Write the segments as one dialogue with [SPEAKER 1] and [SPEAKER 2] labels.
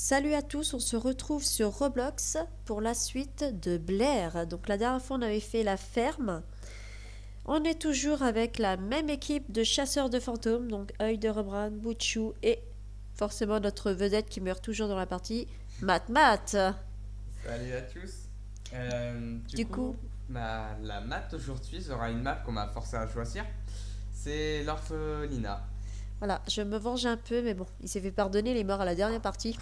[SPEAKER 1] Salut à tous, on se retrouve sur Roblox pour la suite de Blair. Donc la dernière fois on avait fait la ferme. On est toujours avec la même équipe de chasseurs de fantômes, donc Œil de Rebran, Butchou et forcément notre vedette qui meurt toujours dans la partie, Mat Mat.
[SPEAKER 2] Salut à tous. Du
[SPEAKER 1] Du
[SPEAKER 2] coup,
[SPEAKER 1] coup,
[SPEAKER 2] la map aujourd'hui sera une map qu'on m'a forcé à choisir. C'est l'orphelinat.
[SPEAKER 1] voilà, je me venge un peu, mais bon, il s'est fait pardonner les morts à la dernière partie.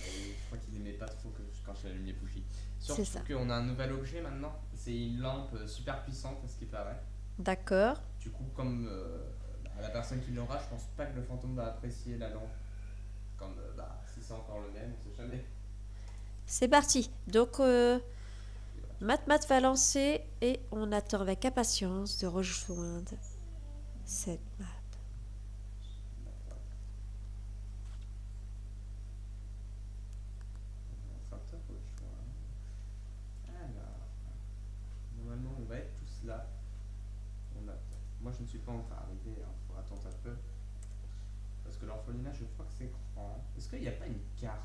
[SPEAKER 2] Et je crois qu'il aimait pas trop quand j'allume les bougies.
[SPEAKER 1] C'est
[SPEAKER 2] Surtout
[SPEAKER 1] ça.
[SPEAKER 2] qu'on a un nouvel objet maintenant. C'est une lampe super puissante, à ce qui paraît.
[SPEAKER 1] D'accord.
[SPEAKER 2] Du coup, comme à la personne qui l'aura, je pense pas que le fantôme va apprécier la lampe. Comme si c'est encore le même, on sait jamais.
[SPEAKER 1] C'est parti. Donc, Mat Mat va lancer et on attend avec impatience de rejoindre cette map.
[SPEAKER 2] D'accord. On va faire top au choix. Alors, normalement, on va être tous là. On attend. Moi, je ne suis pas encore arrivé, il faut attendre un peu. Parce que l'orphelinat, je crois que c'est grand. Est-ce qu'il n'y a pas une carte?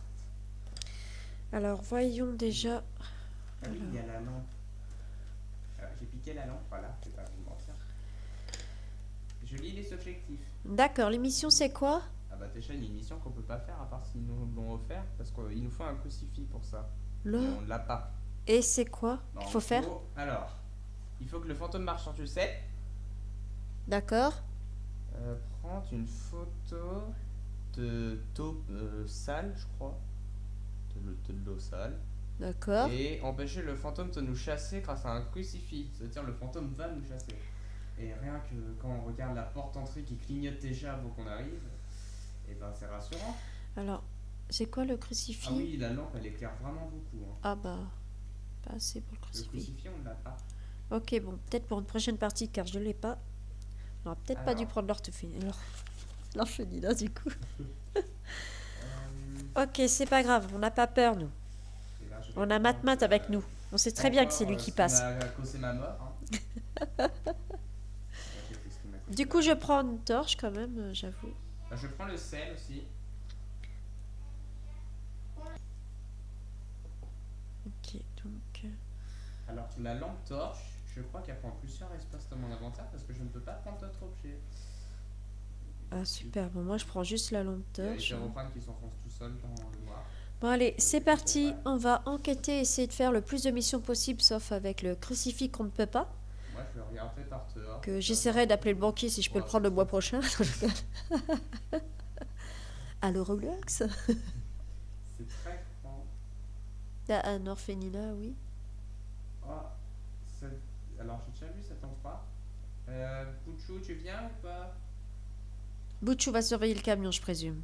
[SPEAKER 1] Alors, voyons
[SPEAKER 2] Ah oui,
[SPEAKER 1] déjà.
[SPEAKER 2] ah oui, il y
[SPEAKER 1] Alors,
[SPEAKER 2] a la lampe. J'ai piqué la lampe, voilà, je vais pas vous mentir. Je lis les objectifs.
[SPEAKER 1] d'accord, l'émission c'est quoi?
[SPEAKER 2] Ah bah déjà, il y a une mission qu'on peut pas faire à part s'ils nous l'ont offert. Parce qu'il nous faut un crucifix pour ça. Mais
[SPEAKER 1] Le.
[SPEAKER 2] on l'a pas.
[SPEAKER 1] Et c'est quoi
[SPEAKER 2] Non,
[SPEAKER 1] qu'il
[SPEAKER 2] il
[SPEAKER 1] faut faire?
[SPEAKER 2] faut. Alors, il faut que le fantôme marchand, tu le sais,
[SPEAKER 1] D'accord,
[SPEAKER 2] prendre une photo de d'eau sale, je crois. De l'eau sale.
[SPEAKER 1] d'accord.
[SPEAKER 2] Et empêcher le fantôme de nous chasser grâce à un crucifix. C'est-à-dire le fantôme va nous chasser. Et rien que quand on regarde la porte entrée qui clignote déjà avant qu'on arrive, et ben c'est rassurant.
[SPEAKER 1] Alors, c'est quoi le
[SPEAKER 2] Ah
[SPEAKER 1] crucifix?
[SPEAKER 2] oui, la lampe elle éclaire vraiment beaucoup, hein.
[SPEAKER 1] Ah bah, pas assez pour le
[SPEAKER 2] Le
[SPEAKER 1] crucifix.
[SPEAKER 2] crucifix on ne l'a pas.
[SPEAKER 1] Ok, bon, peut-être pour une prochaine partie car je l'ai pas. On aurait peut-être pas dû
[SPEAKER 2] Alors,
[SPEAKER 1] prendre l'orphelinat du coup.
[SPEAKER 2] euh,
[SPEAKER 1] Ok, c'est pas grave, on n'a pas peur nous.
[SPEAKER 2] et là je vais
[SPEAKER 1] On a Mat
[SPEAKER 2] prendre
[SPEAKER 1] Mat avec nous. On sait
[SPEAKER 2] pas
[SPEAKER 1] très bien que c'est
[SPEAKER 2] encore
[SPEAKER 1] lui qui
[SPEAKER 2] ce qui
[SPEAKER 1] passe.
[SPEAKER 2] m'a causé ma mort, hein. J'ai fait ce qui m'a causé
[SPEAKER 1] Du
[SPEAKER 2] ma
[SPEAKER 1] coup, je
[SPEAKER 2] mort.
[SPEAKER 1] prends une torche quand même, j'avoue.
[SPEAKER 2] Je prends le sel aussi.
[SPEAKER 1] Ok, donc.
[SPEAKER 2] Alors la lampe torche, je crois qu'elle prend plusieurs espaces dans mon inventaire parce que je ne peux pas prendre d'autres objets.
[SPEAKER 1] Ah super, bon moi je prends juste la lampe
[SPEAKER 2] Il y a les
[SPEAKER 1] torche.
[SPEAKER 2] pyrophanes qui s'enfoncent tout seuls dans le noir.
[SPEAKER 1] Bon allez,
[SPEAKER 2] Je
[SPEAKER 1] c'est
[SPEAKER 2] sais qu'ils sont
[SPEAKER 1] parti,
[SPEAKER 2] prêts.
[SPEAKER 1] on va enquêter, essayer de faire le plus de missions possible, sauf avec le crucifix qu'on ne peut pas.
[SPEAKER 2] Moi je vais regarder par dehors
[SPEAKER 1] Que
[SPEAKER 2] pour savoir.
[SPEAKER 1] j'essaierai d'appeler le banquier si je peux le
[SPEAKER 2] Ouais,
[SPEAKER 1] prendre le mois
[SPEAKER 2] c'est
[SPEAKER 1] prochain. Allo Roblox.
[SPEAKER 2] c'est très grand.
[SPEAKER 1] Ah, un orphelinat, oui.
[SPEAKER 2] Oh, alors j'ai déjà vu cet endroit. Pouchou, tu viens ou pas?
[SPEAKER 1] Butchou va surveiller le camion, je présume.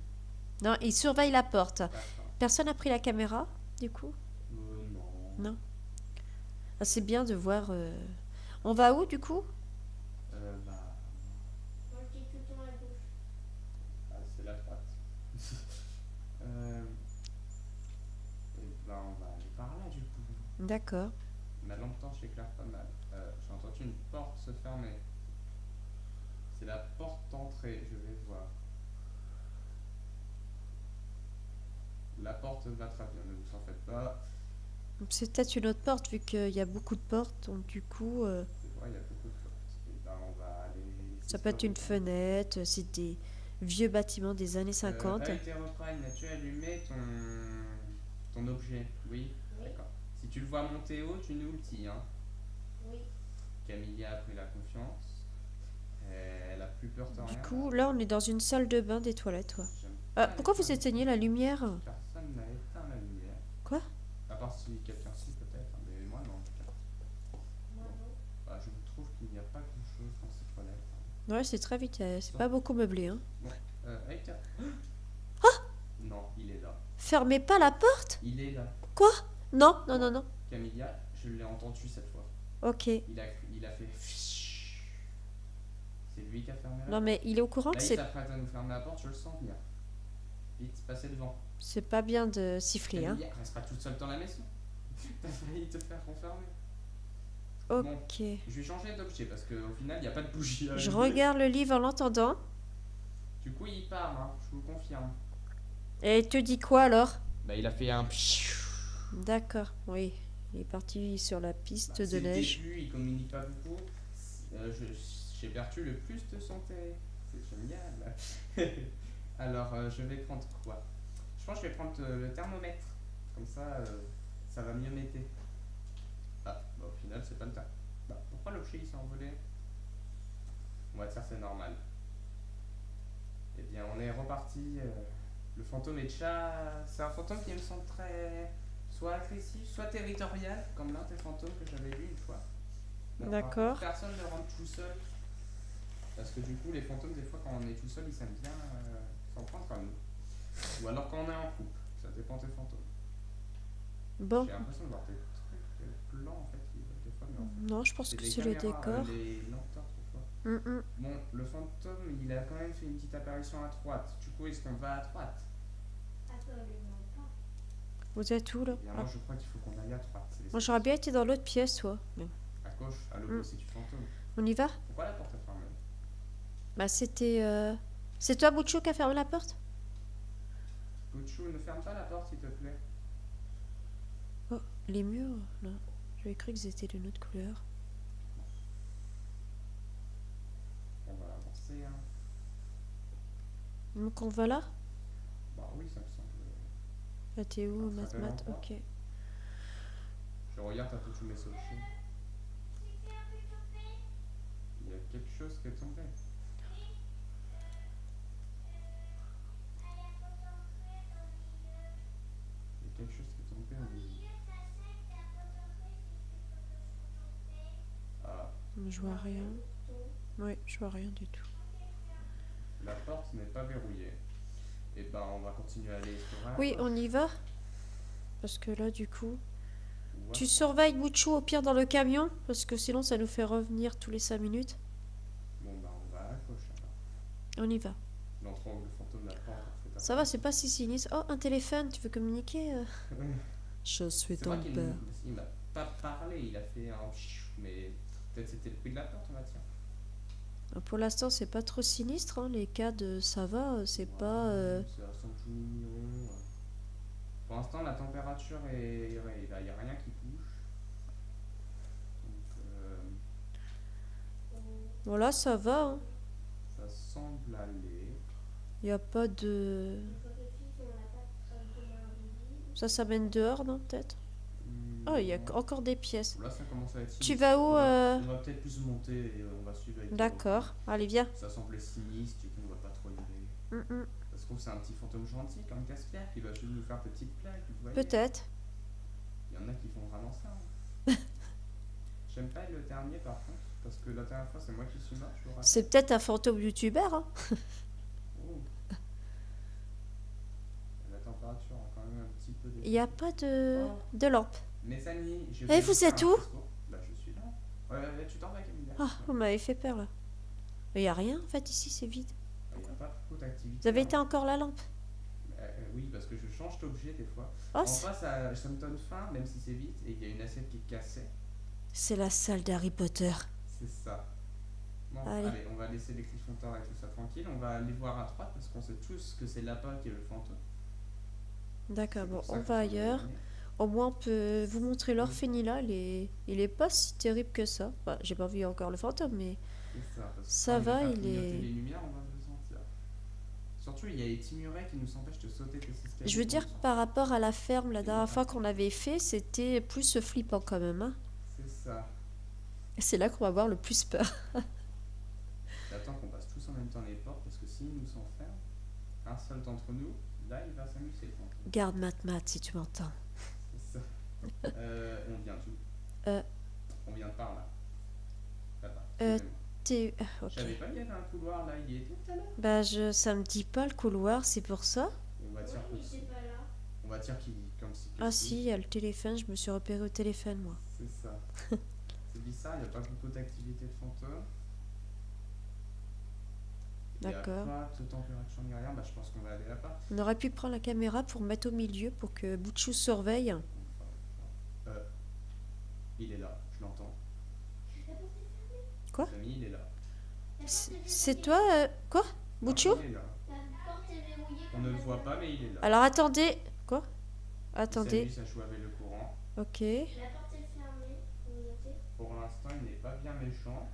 [SPEAKER 1] Non, il surveille la porte.
[SPEAKER 2] D'accord.
[SPEAKER 1] Personne n'a pris la caméra, du coup?
[SPEAKER 2] Non.
[SPEAKER 1] Non. Ah, c'est bien de voir. On va où, du coup?
[SPEAKER 2] Bah.
[SPEAKER 3] Moi je dis tout le temps à gauche.
[SPEAKER 2] Ah, c'est la droite. euh, et bah on va aller par là du coup.
[SPEAKER 1] D'accord.
[SPEAKER 2] Ma lampe torche éclaire pas mal. J'ai entendu une porte se fermer. C'est la porte d'entrée, je vais voir. La porte va très bien, ne vous en faites pas.
[SPEAKER 1] C'est peut-être une autre porte, vu qu'il y a beaucoup de portes, donc du coup,
[SPEAKER 2] C'est vrai, il y a beaucoup de portes. Et ben on va aller
[SPEAKER 1] ça peut être une
[SPEAKER 2] s'historiquement.
[SPEAKER 1] fenêtre, c'est des vieux bâtiments des années 50.
[SPEAKER 2] Hétéroprime, as-tu allumé ton objet? Oui.
[SPEAKER 3] Oui,
[SPEAKER 2] D'accord. Si tu le vois monter haut, tu nous le dis, hein.
[SPEAKER 3] oui.
[SPEAKER 2] Camilla a pris la confiance. Elle a plus peur de
[SPEAKER 1] Du
[SPEAKER 2] rien
[SPEAKER 1] coup,
[SPEAKER 2] là.
[SPEAKER 1] là, on est dans une salle de bain des toilettes, quoi.
[SPEAKER 2] J'aime
[SPEAKER 1] Ah,
[SPEAKER 2] pas les
[SPEAKER 1] pourquoi vous
[SPEAKER 2] toilettes.
[SPEAKER 1] éteignez la lumière?
[SPEAKER 2] Personne n'a éteint la lumière.
[SPEAKER 1] Quoi?
[SPEAKER 2] À part si quelqu'un si peut-être, hein, mais moi non en tout cas.
[SPEAKER 3] Moi
[SPEAKER 2] Bon.
[SPEAKER 3] non.
[SPEAKER 2] Bah, je trouve qu'il n'y a pas grand chose dans ces toilettes, hein.
[SPEAKER 1] Ouais, c'est très vite, c'est
[SPEAKER 2] Sans-
[SPEAKER 1] pas beaucoup meublé, hein.
[SPEAKER 2] Bon, hey, tiens. Non, il est là.
[SPEAKER 1] Fermez pas la porte?
[SPEAKER 2] Il est là.
[SPEAKER 1] Quoi? Non, non,
[SPEAKER 2] Bon,
[SPEAKER 1] non, non.
[SPEAKER 2] Camilla, je l'ai entendu cette fois.
[SPEAKER 1] Ok.
[SPEAKER 2] Il a fait. C'est lui qui a fermé la
[SPEAKER 1] Non,
[SPEAKER 2] porte.
[SPEAKER 1] mais il est au courant
[SPEAKER 2] Là,
[SPEAKER 1] que
[SPEAKER 2] il
[SPEAKER 1] c'est
[SPEAKER 2] s'apprête à nous fermer la porte, je le sens venir. Vite, passez devant.
[SPEAKER 1] c'est pas bien de siffler, hein.
[SPEAKER 2] Camilla, reste pas toute seule dans la maison. T'as failli te faire renfermer. Bon,
[SPEAKER 1] Ok.
[SPEAKER 2] je vais changer d'objet parce qu'au final, il n'y a pas de bougie à
[SPEAKER 1] Je
[SPEAKER 2] allumer.
[SPEAKER 1] regarde le livre en l'entendant.
[SPEAKER 2] Du coup, il part, hein, je vous confirme.
[SPEAKER 1] Et il te dit quoi alors?
[SPEAKER 2] Bah, il a fait un.
[SPEAKER 1] D'accord, oui. Il est parti sur la piste
[SPEAKER 2] Bah,
[SPEAKER 1] de
[SPEAKER 2] c'est le
[SPEAKER 1] neige.
[SPEAKER 2] début, il communique pas beaucoup. J'ai perdu le plus de santé. C'est génial. Alors, je vais prendre quoi? Je pense que je vais prendre le thermomètre. Comme ça va mieux m'aider. Ah, bah, au final, c'est pas le cas. Bah, pourquoi l'objet il s'est envolé? On va dire c'est normal. Eh bien, on est reparti. Le fantôme est déjà. C'est un fantôme qui me semble très. Soit agressif, soit territorial, comme l'un des fantômes que j'avais vu une fois. Bon, par contre,
[SPEAKER 1] D'accord.
[SPEAKER 2] personne ne rentre tout seul. Parce que du coup, les fantômes, des fois, quand on est tout seul, ils aiment bien s'en prendre à nous. Ou alors quand on est en couple. Ça dépend des fantômes.
[SPEAKER 1] Bon,
[SPEAKER 2] J'ai l'impression de voir des trucs blancs en fait, des fois, mais en fait,
[SPEAKER 1] non, je pense
[SPEAKER 2] c'est
[SPEAKER 1] que
[SPEAKER 2] des
[SPEAKER 1] c'est le
[SPEAKER 2] caméras,
[SPEAKER 1] décor.
[SPEAKER 2] les lanternes, des fois.
[SPEAKER 1] Hum.
[SPEAKER 2] Bon, le fantôme, il a quand même fait une petite apparition à droite. Du coup, est-ce qu'on va à droite?
[SPEAKER 3] Absolument pas.
[SPEAKER 1] Vous êtes où là?
[SPEAKER 2] Eh bien,
[SPEAKER 1] Ah.
[SPEAKER 2] moi, je crois qu'il faut qu'on aille à droite. C'est les
[SPEAKER 1] Moi, j'aurais bien été dans l'autre pièce, toi. Mais
[SPEAKER 2] À gauche, à
[SPEAKER 1] Mm.
[SPEAKER 2] l'opposé du fantôme.
[SPEAKER 1] on y va?
[SPEAKER 2] Pourquoi la porte est fermée?
[SPEAKER 1] Bah, c'était. C'est toi, Bouchou, qui a fermé la porte?
[SPEAKER 2] Bouchou, ne ferme pas la porte, s'il te plaît.
[SPEAKER 1] Oh, les murs, là. J'avais cru qu'ils étaient d'une autre couleur.
[SPEAKER 2] On va avancer, hein.
[SPEAKER 1] Donc, on va là?
[SPEAKER 2] Bah oui, ça me semble.
[SPEAKER 1] Là, t'es où,
[SPEAKER 2] Un très bel
[SPEAKER 1] Mat?
[SPEAKER 2] endroit.
[SPEAKER 1] Ok.
[SPEAKER 2] Je regarde un peu tous mes objets. Il y a quelque chose qui est tombé. Il y a quelque chose qui est tombé au milieu. Ah,
[SPEAKER 1] Je vois rien. Oui, je vois rien du tout.
[SPEAKER 2] la porte n'est pas verrouillée. Et ben, on va continuer à aller explorer. à la
[SPEAKER 1] Oui,
[SPEAKER 2] gauche.
[SPEAKER 1] on y va? Parce que là, du coup.
[SPEAKER 2] Ouais.
[SPEAKER 1] Tu surveilles Bouchou au pire dans le camion? Parce que sinon, ça nous fait revenir tous les 5 minutes.
[SPEAKER 2] Bon, ben, on va à la gauche alors.
[SPEAKER 1] On y va.
[SPEAKER 2] L'entrée le fantôme n'a pas encore fait
[SPEAKER 1] Ça va, c'est pas si sinistre. Oh, un téléphone, tu veux communiquer?
[SPEAKER 2] Ouais.
[SPEAKER 1] Je suis
[SPEAKER 2] C'est
[SPEAKER 1] ton
[SPEAKER 2] vrai qu'il
[SPEAKER 1] père.
[SPEAKER 2] il m'a pas parlé, il a fait un mais peut-être c'était le bruit de la porte, on va dire.
[SPEAKER 1] Pour l'instant, c'est pas trop sinistre, hein. Les cadres, ça va, c'est
[SPEAKER 2] Ouais,
[SPEAKER 1] pas.
[SPEAKER 2] Ça semble tout mignon. Pour l'instant, la température est. Il n'y a rien qui bouge. Donc,
[SPEAKER 1] Voilà, ça va, hein.
[SPEAKER 2] ça semble aller.
[SPEAKER 1] Y a pas de.
[SPEAKER 3] On vérifie si on n'a pas de trace de main invisible.
[SPEAKER 1] Ça mène dehors, non, peut-être? Oh, il y a
[SPEAKER 2] Non.
[SPEAKER 1] encore des pièces.
[SPEAKER 2] Là, ça commence à être
[SPEAKER 1] Tu
[SPEAKER 2] sinistre.
[SPEAKER 1] vas où
[SPEAKER 2] On va peut-être plus monter et on va suivre avec le
[SPEAKER 1] D'accord. Allez, viens.
[SPEAKER 2] recul. Ça semble sinistre, du coup, on va pas trop y aller. Ça se trouve, c'est un petit fantôme gentil comme Casper qui va juste nous faire des petites blagues, vous voyez.
[SPEAKER 1] Peut-être.
[SPEAKER 2] Il y en a qui font vraiment ça. J'aime pas le dernier par contre, parce que la dernière fois c'est moi qui suis mort, je le rappelle.
[SPEAKER 1] C'est peut-être un fantôme youtubeur, hein.
[SPEAKER 2] Oh. La température a quand même un petit peu
[SPEAKER 1] Il n'y a pas de lampe.
[SPEAKER 2] Mes amis, je
[SPEAKER 1] Eh,
[SPEAKER 2] vais
[SPEAKER 1] vous
[SPEAKER 2] faire
[SPEAKER 1] êtes
[SPEAKER 2] un
[SPEAKER 1] où?
[SPEAKER 2] discours. Bah, je suis là. Ouais, tu t'en vas, Camilla.
[SPEAKER 1] Ah, vous m'avez fait peur, là. Il n'y a rien, en fait, ici, c'est vide.
[SPEAKER 2] Il n'y a pas beaucoup d'activité.
[SPEAKER 1] Vous avez éteint encore la lampe?
[SPEAKER 2] Oui, parce que je change d'objet des fois.
[SPEAKER 1] Oh,
[SPEAKER 2] En face, ça me donne faim, même si c'est vite, et il y a une assiette qui est cassée.
[SPEAKER 1] c'est la salle d'Harry Potter.
[SPEAKER 2] C'est ça. Bon,
[SPEAKER 1] Allez.
[SPEAKER 2] allez, on va laisser les Gryffondors et tout ça tranquille. On va aller voir à droite parce qu'on sait tous que c'est là-bas qui est le fantôme.
[SPEAKER 1] D'accord,
[SPEAKER 2] C'est
[SPEAKER 1] bon,
[SPEAKER 2] pour ça
[SPEAKER 1] on
[SPEAKER 2] qu'on
[SPEAKER 1] va
[SPEAKER 2] s'en est
[SPEAKER 1] ailleurs.
[SPEAKER 2] éloigné.
[SPEAKER 1] Au moins, on peut vous montrer l'orphelinat. Il est pas si terrible que ça. Bah, j'ai pas vu encore le fantôme, mais
[SPEAKER 2] C'est ça. Parce que
[SPEAKER 1] ça
[SPEAKER 2] quand
[SPEAKER 1] va,
[SPEAKER 2] va
[SPEAKER 1] il
[SPEAKER 2] clignoter
[SPEAKER 1] est.
[SPEAKER 2] les lumières, on va le sentir. Surtout, il y a les petits murets qui nous empêchent de sauter tes escaliers.
[SPEAKER 1] Je veux dire,
[SPEAKER 2] on le sent.
[SPEAKER 1] par rapport à la ferme, la
[SPEAKER 2] Et
[SPEAKER 1] dernière
[SPEAKER 2] voilà.
[SPEAKER 1] fois qu'on avait fait, c'était plus flippant quand même, hein.
[SPEAKER 2] C'est ça.
[SPEAKER 1] Et c'est là qu'on va avoir le plus peur.
[SPEAKER 2] J'attends qu'on passe tous en même temps les portes parce que s'ils nous enferment, un seul d'entre nous, là, il va s'amuser. le fantôme.
[SPEAKER 1] Garde Mat si tu m'entends.
[SPEAKER 2] C'est ça. On vient d'où
[SPEAKER 1] Euh.
[SPEAKER 2] On vient de par là. Là-bas.
[SPEAKER 1] Euh,
[SPEAKER 2] Excusez-moi.
[SPEAKER 1] T'es. Ok.
[SPEAKER 2] Je savais pas qu'il y avait un couloir là, il y était tout à l'heure.
[SPEAKER 1] Bah, ça me dit pas le couloir, c'est pour ça.
[SPEAKER 2] On va dire
[SPEAKER 3] Oui,
[SPEAKER 2] que
[SPEAKER 3] il était pas là.
[SPEAKER 2] on va dire qu'il comme si.
[SPEAKER 1] Ah si, il y a le téléphone, je me suis repéré au téléphone, moi.
[SPEAKER 2] C'est ça. C'est bizarre, il n'y a pas beaucoup d'activité de fantôme. Il n'y a
[SPEAKER 1] D'accord.
[SPEAKER 2] pas de température ni rien, bah je pense qu'on va aller là-bas.
[SPEAKER 1] On aurait pu prendre la caméra pour mettre au milieu pour que Bouchou surveille.
[SPEAKER 2] Il est là, je l'entends.
[SPEAKER 1] Quoi?
[SPEAKER 2] Les amis, il est là.
[SPEAKER 1] C'est toi, quoi? Bouchou?
[SPEAKER 2] Il est là.
[SPEAKER 3] La porte est verrouillée.
[SPEAKER 2] On ne le voit pas, mais il est là.
[SPEAKER 1] Alors attendez. Quoi? Attendez.
[SPEAKER 2] Il s'amuse à jouer avec le courant.
[SPEAKER 1] Ok.
[SPEAKER 3] La porte est fermée, vous notez.
[SPEAKER 2] Pour l'instant, il n'est pas bien méchant.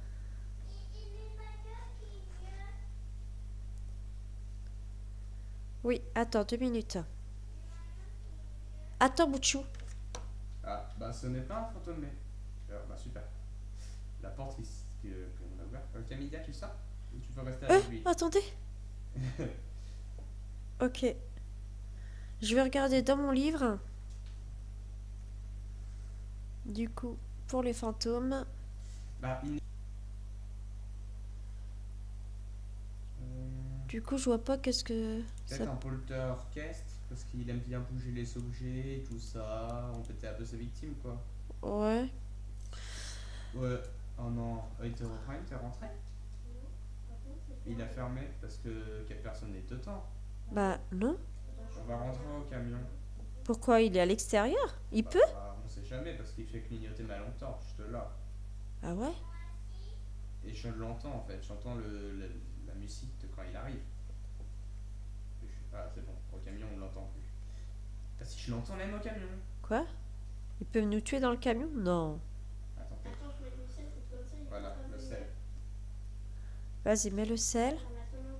[SPEAKER 1] Oui, attends 2 minutes. Attends, Bouchou.
[SPEAKER 2] Ah, bah ce n'est pas un fantôme. Bah super. La porte que l'on a ouverte. Camilla, tu sors ou tu peux rester avec lui?
[SPEAKER 1] Attendez. Ok. Je vais regarder dans mon livre. Du coup, pour les fantômes.
[SPEAKER 2] Bah, il...
[SPEAKER 1] Du coup, je vois pas qu'est-ce que
[SPEAKER 2] Peut-être
[SPEAKER 1] ça...
[SPEAKER 2] un poltergeist, parce qu'il aime bien bouger les objets, tout ça. On peut être un peu sa victime, quoi.
[SPEAKER 1] Ouais.
[SPEAKER 2] Ouais. Oh non, t'es rentré?
[SPEAKER 3] Non. Par contre, c'est
[SPEAKER 2] Il a
[SPEAKER 3] fermé.
[SPEAKER 2] fermé parce que personne n'est dedans.
[SPEAKER 1] Bah non.
[SPEAKER 2] On va rentrer au camion.
[SPEAKER 1] Pourquoi il est à l'extérieur? Il peut?
[SPEAKER 2] On sait jamais parce qu'il fait clignoter ma lampe torche de là.
[SPEAKER 1] Ah ouais?
[SPEAKER 2] Et je l'entends en fait, j'entends la musique de quand il arrive. Ah c'est bon, au camion on l'entend plus. Parce que je l'entends même au camion.
[SPEAKER 1] Quoi? Ils peuvent nous tuer dans le camion? Non.
[SPEAKER 2] Attends,
[SPEAKER 3] Attends, je mets du sel, c'est comme ça, il
[SPEAKER 2] voilà,
[SPEAKER 3] faut pas
[SPEAKER 2] le
[SPEAKER 3] venir.
[SPEAKER 2] sel.
[SPEAKER 1] Vas-y, mets le sel.
[SPEAKER 3] Maintenant,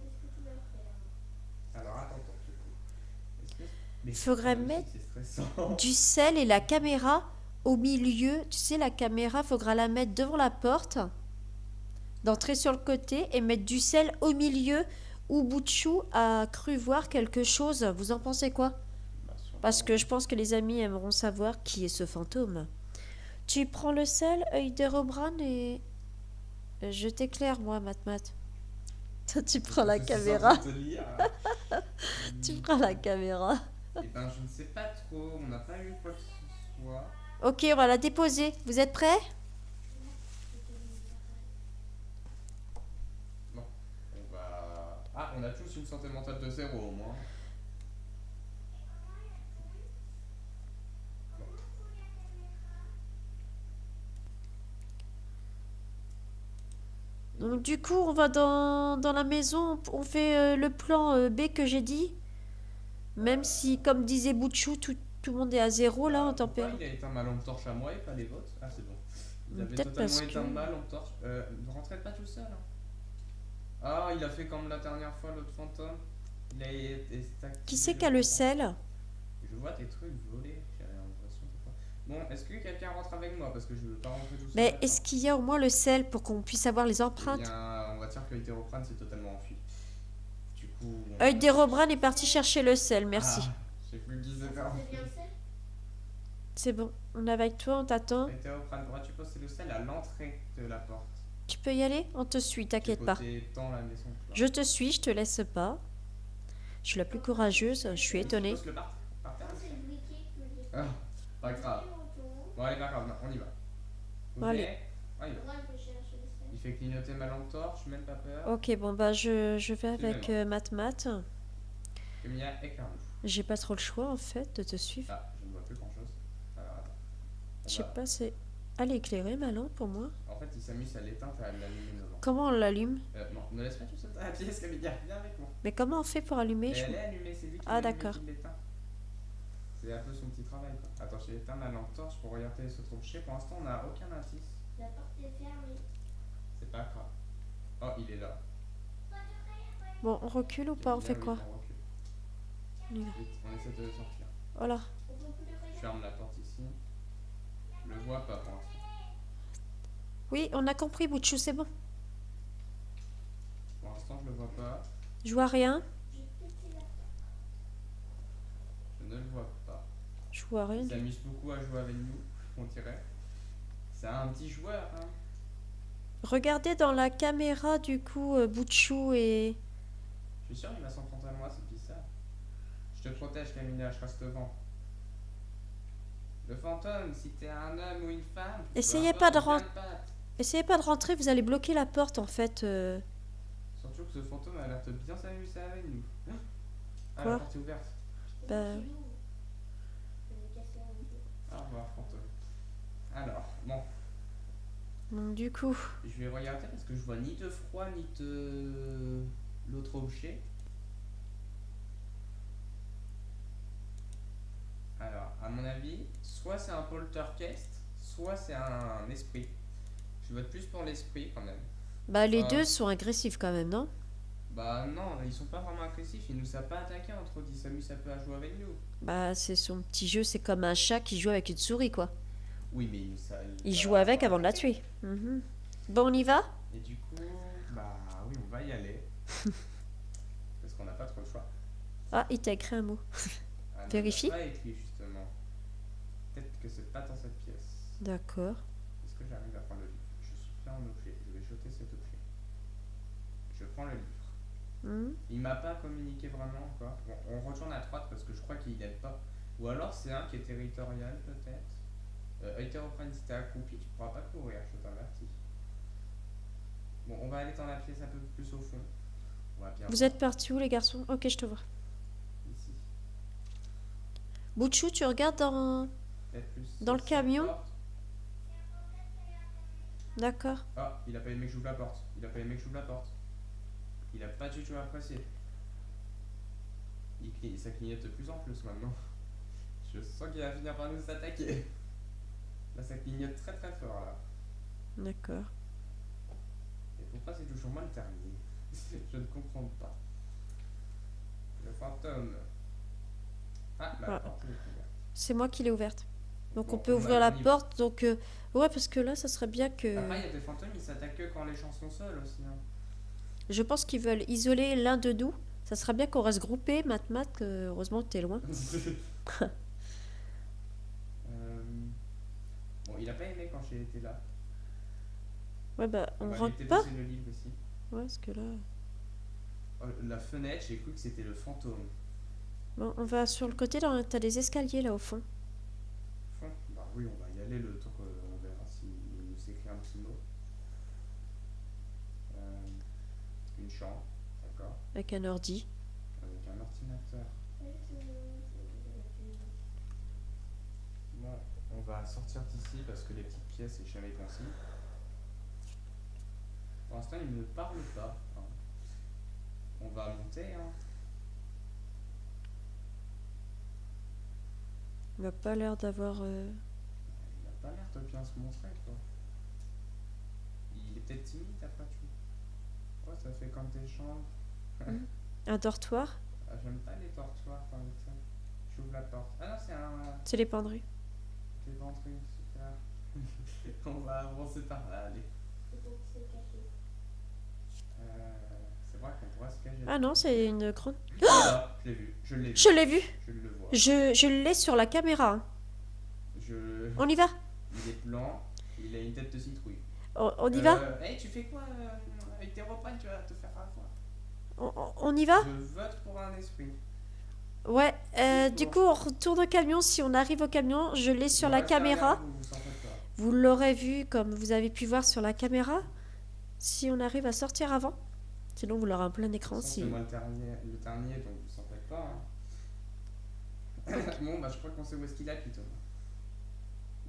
[SPEAKER 3] qu'est-ce que tu vas faire?
[SPEAKER 2] Alors attends, du coup. Est-ce que... Mais
[SPEAKER 1] Faudrait
[SPEAKER 2] la musique,
[SPEAKER 1] mettre
[SPEAKER 2] c'est stressant.
[SPEAKER 1] du sel et la caméra au milieu. Tu sais, la caméra, faudra la mettre devant la porte, d'entrer sur le côté et mettre du sel au milieu où Bouchou a cru voir quelque chose. Vous en pensez quoi?
[SPEAKER 2] Bah,
[SPEAKER 1] Parce que je pense que les amis aimeront savoir qui est ce fantôme. Tu prends le sel, œil de Robran, et je t'éclaire, moi, Matmat. Toi, tu prends la caméra. Tu prends la caméra.
[SPEAKER 2] Eh ben je ne sais pas trop, on n'a pas eu quoi que ce soit.
[SPEAKER 1] Ok, on va la déposer. Vous êtes prêts?
[SPEAKER 2] Bon, on va... Ah, on a tous une santé mentale de 0 au moins.
[SPEAKER 1] Donc, du coup, on va dans la maison, on fait le plan B que j'ai dit. Même si, comme disait Bouchou, tout le monde est à 0 là en
[SPEAKER 2] Pourquoi
[SPEAKER 1] température.
[SPEAKER 2] il a éteint ma lampe torche à moi et pas les vôtres? Ah c'est bon. Vous avez
[SPEAKER 1] Peut-être
[SPEAKER 2] totalement
[SPEAKER 1] parce
[SPEAKER 2] éteint
[SPEAKER 1] que-
[SPEAKER 2] ma lampe torche. Ne rentrez pas tout seul. Hein. Ah, il a fait comme la dernière fois l'autre fantôme. Il a été
[SPEAKER 1] Qui c'est qui a le sel?
[SPEAKER 2] Je vois tes trucs voler. J'ai l'impression de pas. Bon, est-ce que quelqu'un rentre avec moi? Parce que je veux pas rentrer tout seul.
[SPEAKER 1] Mais est-ce qu'il y a au moins le sel pour qu'on puisse avoir les
[SPEAKER 2] Eh
[SPEAKER 1] empreintes?
[SPEAKER 2] bien, on va dire que l'hétéroprane s'est totalement enfui. Du coup.
[SPEAKER 1] Œil des Robran est parti chercher le sel, merci.
[SPEAKER 2] Ah, j'ai plus qui s'était
[SPEAKER 3] C'est
[SPEAKER 2] enfui.
[SPEAKER 3] bien le sel?
[SPEAKER 1] C'est bon, on est avec toi, on t'attend.
[SPEAKER 2] Hétéroprane, pourrais-tu poster le sel à l'entrée de la porte?
[SPEAKER 1] Tu peux y aller? On te suit, t'inquiète pas.
[SPEAKER 2] Dans la maison. Là.
[SPEAKER 1] Je te suis, je te laisse pas. Je suis la plus courageuse, je suis étonnée.
[SPEAKER 2] Tu poses le par terre?
[SPEAKER 3] Non, c'est le wiki que je
[SPEAKER 2] Ah, pas grave. Bon, allez, pas grave, non, on y va. Vous
[SPEAKER 1] Allez.
[SPEAKER 2] venez? On y va.
[SPEAKER 3] Moi, je vais chercher le sel.
[SPEAKER 2] Il fait clignoter ma lampe torche, même pas peur.
[SPEAKER 1] Ok, bon bah je vais avec Matmat.
[SPEAKER 2] Camilla, éclaire-nous.
[SPEAKER 1] J'ai pas trop le choix en fait de te suivre.
[SPEAKER 2] Ah, je ne vois plus grand chose. Alors attends.
[SPEAKER 1] Je sais pas, c'est... Elle est éclairée ma lampe pour moi.
[SPEAKER 2] En fait, il s'amuse à l'éteindre et à l'allumer devant.
[SPEAKER 1] Comment on l'allume?
[SPEAKER 2] Non, ne laisse pas tout seul dans la pièce, Camilla, viens avec moi.
[SPEAKER 1] Mais comment on fait pour allumer?
[SPEAKER 2] Elle est allumée, c'est lui qui
[SPEAKER 1] Ah,
[SPEAKER 2] l'allume et
[SPEAKER 1] d'accord.
[SPEAKER 2] qui l'éteint. C'est un peu son petit travail quoi. Attends, j'ai éteint ma lampe torche pour regarder ce objet. Pour l'instant, on n'a aucun indice.
[SPEAKER 3] La porte est fermée.
[SPEAKER 2] C'est pas grave. Oh, il est là.
[SPEAKER 1] Bon, on recule ou pas? On fait
[SPEAKER 2] Oui,
[SPEAKER 1] quoi?
[SPEAKER 2] on recule.
[SPEAKER 1] On y va.
[SPEAKER 2] Vite, on essaie de sortir.
[SPEAKER 1] Oh là.
[SPEAKER 3] On peut plus le
[SPEAKER 2] Je
[SPEAKER 3] regarder.
[SPEAKER 2] ferme la porte ici. Je le vois pas pour l'instant.
[SPEAKER 1] Oui, on a compris, Bouchou, c'est bon.
[SPEAKER 2] Pour l'instant, je le vois pas.
[SPEAKER 1] Je vois rien.
[SPEAKER 3] J'ai pété la porte.
[SPEAKER 2] Je ne le vois pas.
[SPEAKER 1] Je vois rien.
[SPEAKER 2] Il s'amuse beaucoup à jouer avec nous, on dirait. C'est un petit joueur, hein.
[SPEAKER 1] Regardez dans la caméra du coup, Bouchou et...
[SPEAKER 2] Je suis sûr qu'il va s'en prendre à moi, c'est bizarre. Je te protège, Camilla, je reste devant. Le fantôme, si t'es un homme ou une femme...
[SPEAKER 1] Essayez pas de Essayez pas de rentrer, vous allez bloquer la porte en fait.
[SPEAKER 2] Surtout que ce fantôme a l'air de bien s'amuser avec nous. Ah,
[SPEAKER 1] Quoi?
[SPEAKER 2] la porte est ouverte.
[SPEAKER 1] Bah
[SPEAKER 3] C'est
[SPEAKER 1] oui.
[SPEAKER 3] nous. Je vais casser un peu.
[SPEAKER 2] Au revoir, fantôme. Alors, bon,
[SPEAKER 1] Donc du coup...
[SPEAKER 2] je vais regarder parce que je vois ni de froid ni de l'autre objet. Alors, mon avis, soit c'est un poltergeist, soit c'est un esprit. Je vote plus pour l'esprit quand même.
[SPEAKER 1] Bah, les
[SPEAKER 2] Ah.
[SPEAKER 1] deux sont agressifs quand même, non?
[SPEAKER 2] Bah non, ils sont pas vraiment agressifs, ils nous a pas attaqué entre autres, ils s'amusent un peu à jouer avec nous.
[SPEAKER 1] Bah, c'est son petit jeu, c'est comme un chat qui joue avec une souris, quoi.
[SPEAKER 2] Oui, mais ils nous a.
[SPEAKER 1] Il joue avec avant de la tuer. Mhm. Bon, on y va?
[SPEAKER 2] Et du coup, bah oui, on va y aller. Parce qu'on n'a pas trop le choix.
[SPEAKER 1] Ah, il t'a écrit un mot.
[SPEAKER 2] Ah non,
[SPEAKER 1] Vérifie.
[SPEAKER 2] il a pas écrit justement. Peut-être que c'est pas dans cette pièce.
[SPEAKER 1] D'accord.
[SPEAKER 2] Est-ce que j'arrive à prendre le livre? Je suis fait en objet, je vais jeter cet objet. Je prends le livre.
[SPEAKER 1] Mhm.
[SPEAKER 2] Il m'a pas communiqué vraiment encore. Bon, on retourne à droite parce que je crois qu'il n'aime pas. Ou alors c'est un qui est territorial peut-être. Hétéroprène, si t'es accroupi, tu pourras pas courir, je t'avertis. Bon, on va aller dans la pièce un peu plus au fond. On va bien
[SPEAKER 1] Vous
[SPEAKER 2] voir.
[SPEAKER 1] êtes partis où, les garçons? Ok, je te vois.
[SPEAKER 2] Ici.
[SPEAKER 1] Bouchou, tu regardes dans...
[SPEAKER 2] Peut-être plus.
[SPEAKER 1] Dans le
[SPEAKER 2] cette
[SPEAKER 1] camion?
[SPEAKER 2] porte.
[SPEAKER 1] D'accord.
[SPEAKER 2] Ah, il a pas aimé que j'ouvre la porte. Il a pas aimé que j'ouvre la porte. Il a pas du tout apprécié. Ça clignote de plus en plus maintenant. Je sens qu'il va finir par nous attaquer. Là, ça clignote très très fort là.
[SPEAKER 1] D'accord.
[SPEAKER 2] Et pourquoi c'est toujours moi le dernier? Je ne comprends pas. Le fantôme. Ah, la
[SPEAKER 1] Ah.
[SPEAKER 2] porte est ouverte.
[SPEAKER 1] C'est moi qui l'ai ouverte. Donc
[SPEAKER 2] Bon,
[SPEAKER 1] on peut
[SPEAKER 2] on
[SPEAKER 1] ouvrir
[SPEAKER 2] a
[SPEAKER 1] la
[SPEAKER 2] fini.
[SPEAKER 1] porte. Donc ouais, parce que là, ça serait bien que...
[SPEAKER 2] Après, il y a des fantômes, ils s'attaquent que quand les gens sont seuls aussi. Hein.
[SPEAKER 1] Je pense qu'ils veulent isoler l'un de nous. Ça serait bien qu'on reste groupés. Mat, heureusement que t'es loin.
[SPEAKER 2] Bon, il a pas aimé quand j'ai été là.
[SPEAKER 1] Ouais, bah on
[SPEAKER 2] va
[SPEAKER 1] rentre
[SPEAKER 2] lui
[SPEAKER 1] pas.
[SPEAKER 2] déposer le livre ici.
[SPEAKER 1] Ouais, parce que là...
[SPEAKER 2] Oh, la fenêtre, j'ai cru que c'était le fantôme.
[SPEAKER 1] Bon, on va sur le côté. Là, t'as des escaliers là au fond.
[SPEAKER 2] Bah oui, on va y aller le temps qu'on verra s'il nous écrit un petit mot. Une chambre, d'accord.
[SPEAKER 1] Avec un ordi.
[SPEAKER 2] Avec un ordinateur. Bon, on va sortir d'ici parce que les petites pièces, c'est jamais concis. Pour l'instant, il ne parle pas. Hein. On va monter. Hein.
[SPEAKER 1] Il n'a pas l'air d'avoir...
[SPEAKER 2] Il n'a pas l'air de bien se montrer, quoi. Il est peut-être timide après tout. Oh, ça fait comme des chambres.
[SPEAKER 1] Un dortoir.
[SPEAKER 2] Ah, j'aime pas les dortoirs quand même ça. J'ouvre la porte. Ah non, c'est un.
[SPEAKER 1] C'est les penderies.
[SPEAKER 2] Des ventrines, super. On va avancer par là, allez. C'est vrai qu'on pourra se cacher.
[SPEAKER 1] Ah non, c'est une grande...
[SPEAKER 2] Ah, je l'ai vu, je l'ai vu.
[SPEAKER 1] Je l'ai vu.
[SPEAKER 2] Je le vois.
[SPEAKER 1] Je l'ai sur la caméra. Hein.
[SPEAKER 2] Je...
[SPEAKER 1] On y va?
[SPEAKER 2] Il est blanc, il a une tête de citrouille.
[SPEAKER 1] On y va?
[SPEAKER 2] Hey, tu fais quoi avec tes repas? Tu vas te faire avoir.
[SPEAKER 1] On y va?
[SPEAKER 2] Je vote pour un esprit.
[SPEAKER 1] Ouais, du coup, on retourne au camion. Si on arrive au camion, je l'ai sur
[SPEAKER 2] On
[SPEAKER 1] la
[SPEAKER 2] reste derrière
[SPEAKER 1] caméra.
[SPEAKER 2] vous, vous en faites pas.
[SPEAKER 1] Vous l'aurez vu, comme vous avez pu voir sur la caméra. Si on arrive à sortir avant. Sinon, vous l'aurez en plein écran.
[SPEAKER 2] De toute façon,
[SPEAKER 1] Si...
[SPEAKER 2] c'est moi le dernier, donc vous en faites pas. Hein. Bon, bah je crois qu'on sait où est-ce qu'il habite. Thomas.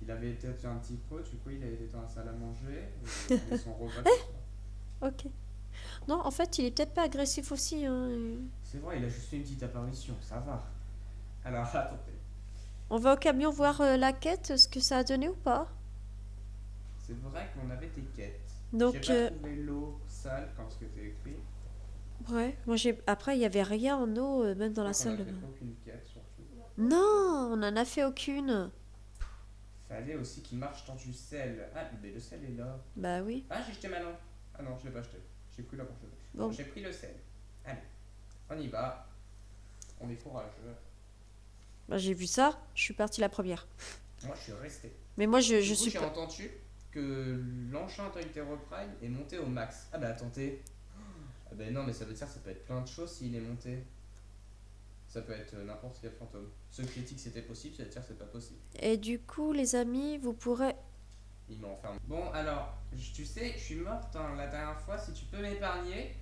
[SPEAKER 2] Il avait été sur un petit pot, du coup il avait été dans la salle à manger, et il avait son repas. ce soir.
[SPEAKER 1] Ok. Non, en fait, il est peut-être pas agressif aussi. Hein.
[SPEAKER 2] C'est vrai, il a juste fait une petite apparition, ça va. Alors attendez,
[SPEAKER 1] On va au camion voir la quête, ce que ça a donné ou pas.
[SPEAKER 2] c'est vrai qu'on avait des quêtes.
[SPEAKER 1] Donc,
[SPEAKER 2] J'ai pas trouvé l'eau sale comme ce que t'as écrit.
[SPEAKER 1] ouais. Moi, après, il y avait rien en eau, même dans la
[SPEAKER 2] Je crois
[SPEAKER 1] salle de
[SPEAKER 2] qu'on a
[SPEAKER 1] bain.
[SPEAKER 2] fait aucune quête surtout.
[SPEAKER 1] Non, on en a fait aucune.
[SPEAKER 2] Fallait aussi qu'il marche dans du sel. Ah, mais le sel est là.
[SPEAKER 1] Bah oui.
[SPEAKER 2] Ah, j'ai jeté ma lampe. Ah non, je l'ai pas jeté. J'ai pris la porte.
[SPEAKER 1] Bon.
[SPEAKER 2] Bon, j'ai pris le sel. Allez, on y va. On est courageux.
[SPEAKER 1] Bah, j'ai vu ça. Je suis partie la première.
[SPEAKER 2] Moi, je suis resté.
[SPEAKER 1] Mais moi, je
[SPEAKER 2] Du coup,
[SPEAKER 1] suis
[SPEAKER 2] j'ai
[SPEAKER 1] pas...
[SPEAKER 2] entendu que l'enchant Prime est monté au max. Ah bah attendez. Ah bah non, mais ça veut dire que ça peut être plein de choses s'il est monté. Ça peut être n'importe quel fantôme. Ceux qui critiquent c'était possible, ça veut dire que c'est pas possible.
[SPEAKER 1] Et du coup, les amis, vous pourrez...
[SPEAKER 2] Il m'enferme. Bon, alors, tu sais, je suis morte hein, la dernière fois. Si tu peux m'épargner,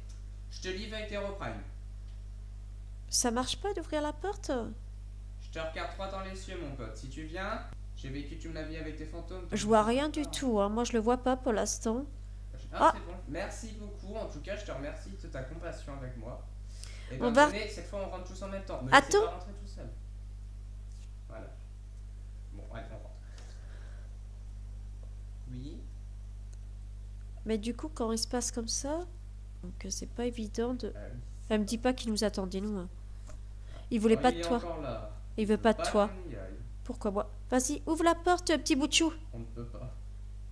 [SPEAKER 2] je te livre avec Prime.
[SPEAKER 1] Ça marche pas d'ouvrir la porte?
[SPEAKER 2] Je te regarde droit dans les cieux, mon pote. Si tu viens, j'ai vécu toute ma vie avec tes fantômes.
[SPEAKER 1] Je vois rien du tout. Hein. Moi, je le vois pas pour l'instant.
[SPEAKER 2] Ah,
[SPEAKER 1] Ah.
[SPEAKER 2] c'est bon. Merci beaucoup. En tout cas, je te remercie de ta compassion avec moi. Et
[SPEAKER 1] On
[SPEAKER 2] ben,
[SPEAKER 1] va-
[SPEAKER 2] venez, cette fois, on rentre tous en même temps. Me
[SPEAKER 1] Attends.
[SPEAKER 2] laissez pas rentrer tout seul. Voilà. Bon, allez, on rentre. Oui.
[SPEAKER 1] Mais du coup, quand il se passe comme ça, donc c'est pas évident de.
[SPEAKER 2] Oui.
[SPEAKER 1] Elle me dit pas qu'il nous attendait, nous. Hein. Il voulait pas
[SPEAKER 2] Il
[SPEAKER 1] de
[SPEAKER 2] est
[SPEAKER 1] toi.
[SPEAKER 2] encore là.
[SPEAKER 1] Il veut pas de
[SPEAKER 2] Pas
[SPEAKER 1] toi.
[SPEAKER 2] qu'on y aille.
[SPEAKER 1] Pourquoi moi? Vas-y, ouvre la porte, petit bout de chou.
[SPEAKER 2] On ne peut pas.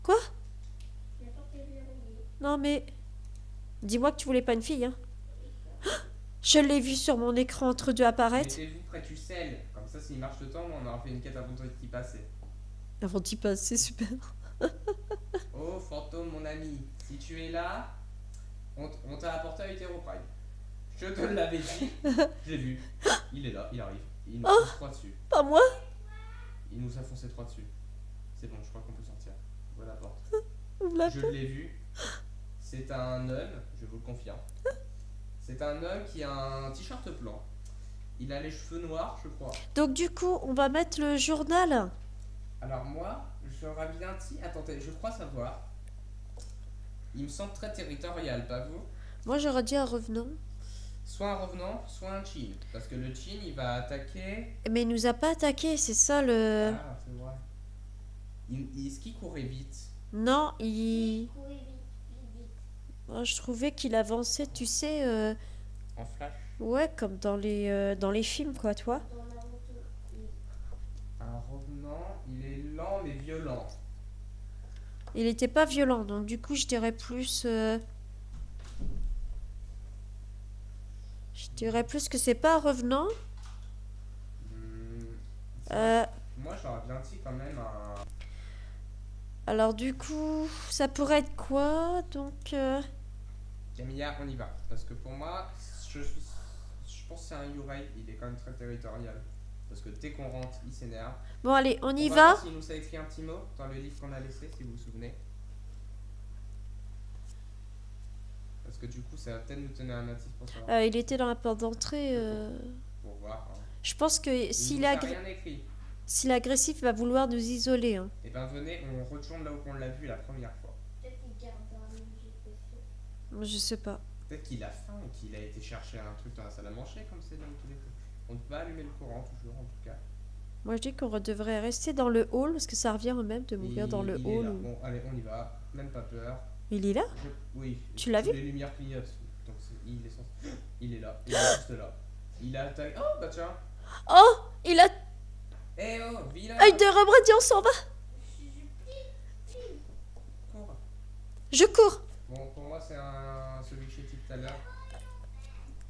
[SPEAKER 1] Quoi?
[SPEAKER 3] La porte est verrouillée.
[SPEAKER 1] Non mais. Dis-moi que tu voulais pas une fille, hein. Je l'ai vu sur mon écran entre deux apparaître.
[SPEAKER 2] Mettez-vous près du sel. Comme ça, s'il marche le temps, on aura fait une quête avant d'y passer.
[SPEAKER 1] Avant d'y passer, super.
[SPEAKER 2] Oh, fantôme, mon ami. Si tu es là, on t'a apporté à Hétéroprime. Je te l'avais dit. Je l'ai vu. Il est là, il arrive. Il nous fonce 3 dessus.
[SPEAKER 1] Pas moi?
[SPEAKER 2] Il nous a foncé 3 dessus. C'est bon, je crois qu'on peut sortir. Voilà la porte.
[SPEAKER 1] Ouvre la
[SPEAKER 2] Je
[SPEAKER 1] porte.
[SPEAKER 2] l'ai vu. C'est un homme, je vous le confirme. C'est un homme qui a un t-shirt blanc. Il a les cheveux noirs, je crois.
[SPEAKER 1] Donc du coup, on va mettre le journal.
[SPEAKER 2] Alors moi, j'aurais bien dit... Attendez, je crois savoir. Il me semble très territorial, pas vous?
[SPEAKER 1] Moi, j'aurais dit un revenant.
[SPEAKER 2] Soit un revenant, soit un chin. Parce que le chin, il va attaquer...
[SPEAKER 1] Mais il nous a pas attaqué, c'est ça le.
[SPEAKER 2] Ah, c'est vrai. Est-ce qu'il courait vite?
[SPEAKER 1] Non, il.
[SPEAKER 3] Courez vite, vite, vite.
[SPEAKER 1] Moi, je trouvais qu'il avançait, tu sais.
[SPEAKER 2] En flash?
[SPEAKER 1] Ouais, comme dans les films, quoi, toi.
[SPEAKER 3] Dans la moto. Oui.
[SPEAKER 2] Un revenant, il est lent mais violent.
[SPEAKER 1] Il était pas violent, donc du coup, je dirais plus. Je dirais plus que c'est pas un revenant.
[SPEAKER 2] Hmm,
[SPEAKER 1] Euh,
[SPEAKER 2] Moi, j'aurais bien dit quand même un...
[SPEAKER 1] alors du coup, ça pourrait être quoi? Donc.
[SPEAKER 2] Camilla, on y va. Parce que pour moi, je pense que c'est un Yurei. Il est quand même très territorial. Parce que dès qu'on rentre, il s'énerve.
[SPEAKER 1] Bon, allez, on y
[SPEAKER 2] va
[SPEAKER 1] va.
[SPEAKER 2] voir s'il nous a écrit un petit mot dans le livre qu'on a laissé, si vous vous souvenez. Parce que du coup, ça va peut-être nous donner un indice pour savoir.
[SPEAKER 1] Il était dans la porte d'entrée.
[SPEAKER 2] Pour voir. Hein.
[SPEAKER 1] Je pense que
[SPEAKER 2] Il
[SPEAKER 1] s'il
[SPEAKER 2] nous
[SPEAKER 1] est,
[SPEAKER 2] a rien écrit.
[SPEAKER 1] s'il est agressif, il va vouloir nous isoler. Hein.
[SPEAKER 2] Et ben venez, on retourne là où on l'a vu la première fois.
[SPEAKER 3] Peut-être qu'il garde un objet précieux.
[SPEAKER 1] Moi, je sais pas.
[SPEAKER 2] Peut-être qu'il a faim et qu'il a été chercher un truc dans la salle à manger, comme c'est dans tous les cas. On ne peut pas allumer le courant toujours, en tout cas.
[SPEAKER 1] Moi, je dis qu'on devrait rester dans le hall, parce que ça revient au même de mourir dans le
[SPEAKER 2] il est
[SPEAKER 1] hall.
[SPEAKER 2] là.
[SPEAKER 1] ou-
[SPEAKER 2] Bon, allez, on y va. Même pas peur.
[SPEAKER 1] Il est là?
[SPEAKER 2] Oui.
[SPEAKER 1] Tu l'as vu?
[SPEAKER 2] Les lumières clignotent. Donc il est là. Il est juste là. Il a attaqué. Oh, bah tiens.
[SPEAKER 1] Oh! Il a
[SPEAKER 2] Eh oh, vilain.
[SPEAKER 1] œil de rebondis, on s'en va!
[SPEAKER 2] Cours.
[SPEAKER 1] Je cours!
[SPEAKER 2] Bon, pour moi, c'est celui que j'ai dit tout à l'heure.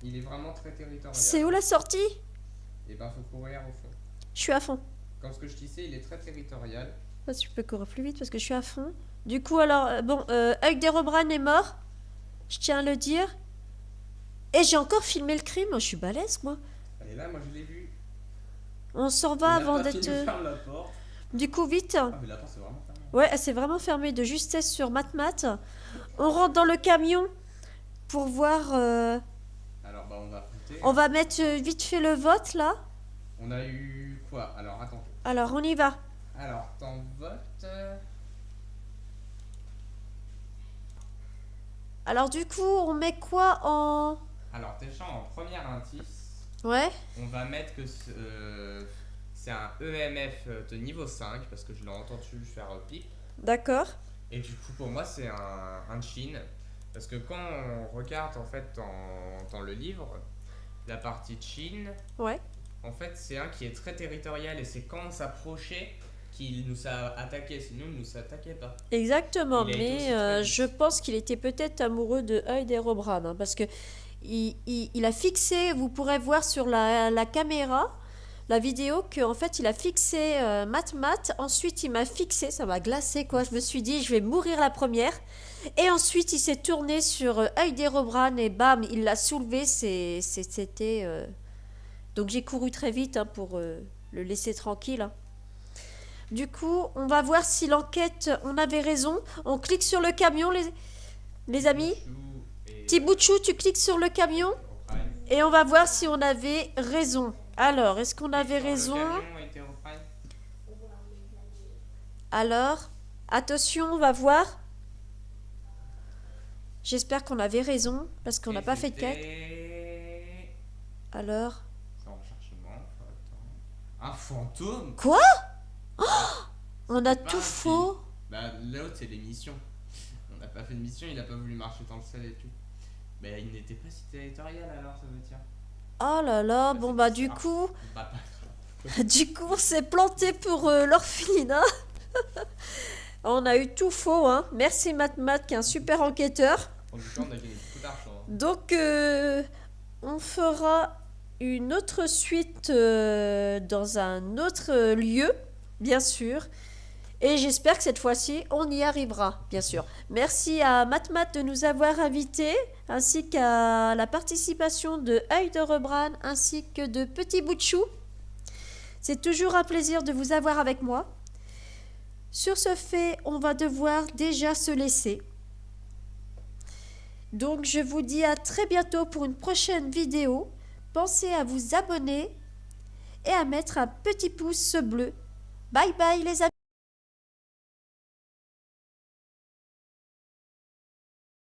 [SPEAKER 2] Il est vraiment très territorial.
[SPEAKER 1] C'est où la sortie?
[SPEAKER 2] Et ben, faut courir au fond.
[SPEAKER 1] Je suis à fond.
[SPEAKER 2] Comme ce que je disais, il est très territorial.
[SPEAKER 1] Parce que je peux courir plus vite parce que je suis à fond. Du coup, alors, bon, Hugues Desrobran est mort. Je tiens à le dire. Et j'ai encore filmé le crime. Je suis balèze, moi.
[SPEAKER 2] Et là, moi, je l'ai vu.
[SPEAKER 1] On s'en
[SPEAKER 2] Il
[SPEAKER 1] va
[SPEAKER 2] a
[SPEAKER 1] avant
[SPEAKER 2] pas fini
[SPEAKER 1] d'être.
[SPEAKER 2] de fermer la porte.
[SPEAKER 1] Du coup, vite.
[SPEAKER 2] Ah, mais la porte, c'est vraiment fermé.
[SPEAKER 1] Ouais, elle s'est vraiment fermée de justesse sur Mat. On rentre dans le camion pour voir.
[SPEAKER 2] Alors, bah, on va voter.
[SPEAKER 1] On va mettre vite fait le vote là.
[SPEAKER 2] On a eu quoi? Alors, attends.
[SPEAKER 1] Alors, on y va.
[SPEAKER 2] Alors, t'en votes.
[SPEAKER 1] Alors, du coup, on met quoi en.
[SPEAKER 2] Alors, déjà, en premier indice,
[SPEAKER 1] Ouais.
[SPEAKER 2] on va mettre que c'est un EMF de niveau 5, parce que je l'ai entendu faire pip.
[SPEAKER 1] D'accord.
[SPEAKER 2] Et du coup, pour moi, c'est un chin. Parce que quand on regarde, en fait, dans le livre, la partie chin,
[SPEAKER 1] Ouais.
[SPEAKER 2] en fait, c'est un qui est très territorial. Et c'est quand on s'approchait qu'il nous a attaqué. Sinon, il ne nous attaquait pas.
[SPEAKER 1] Exactement.
[SPEAKER 2] Il a été
[SPEAKER 1] Mais
[SPEAKER 2] aussi très vite.
[SPEAKER 1] je pense qu'il était peut-être amoureux de Hugues Desrobran. Hein, parce que il a fixé, vous pourrez voir sur la caméra, la vidéo, qu'en fait, il a fixé Mat. Ensuite, il m'a fixé. Ça m'a glacé, quoi. Je me suis dit, je vais mourir la première. Et ensuite, il s'est tourné sur Hugues Desrobran et bam, il l'a soulevé. C'était. Donc, j'ai couru très vite hein, pour le laisser tranquille. Hein. Du coup, on va voir si l'enquête, on avait raison. On clique sur le camion, les amis. Petit bout de chou, tu cliques sur le camion et on va voir si on avait raison. Alors, est-ce qu'on avait raison? Alors, attention, on va voir. J'espère qu'on avait raison parce qu'on n'a pas fait de quête. Alors,
[SPEAKER 2] Un fantôme?
[SPEAKER 1] quoi? On a
[SPEAKER 2] Pas
[SPEAKER 1] tout
[SPEAKER 2] un
[SPEAKER 1] faux.
[SPEAKER 2] Bah, l'autre, c'est les missions. On n'a pas fait de mission, il a pas voulu marcher dans le sel et tout. Mais il n'était pas si territorial alors, ça veut dire.
[SPEAKER 1] Oh là là,
[SPEAKER 2] Bah,
[SPEAKER 1] bon
[SPEAKER 2] c'est
[SPEAKER 1] bah du
[SPEAKER 2] bizarre.
[SPEAKER 1] coup,
[SPEAKER 2] Bah, pas grave.
[SPEAKER 1] du coup on s'est planté pour l'orphelinat. On a eu tout faux, hein. Merci Matmat qui est un super enquêteur.
[SPEAKER 2] En tout cas, on a gagné beaucoup d'argent. Hein.
[SPEAKER 1] Donc on fera une autre suite dans un autre lieu, bien sûr. Et j'espère que cette fois-ci, on y arrivera, bien sûr. Merci à Matmat de nous avoir invités, ainsi qu'à la participation de Œil de Rebran, ainsi que de Petit Bout de Chou. C'est toujours un plaisir de vous avoir avec moi. Sur ce fait, on va devoir déjà se laisser. Donc je vous dis à très bientôt pour une prochaine vidéo. Pensez à vous abonner et à mettre un petit pouce bleu. Bye bye les amis.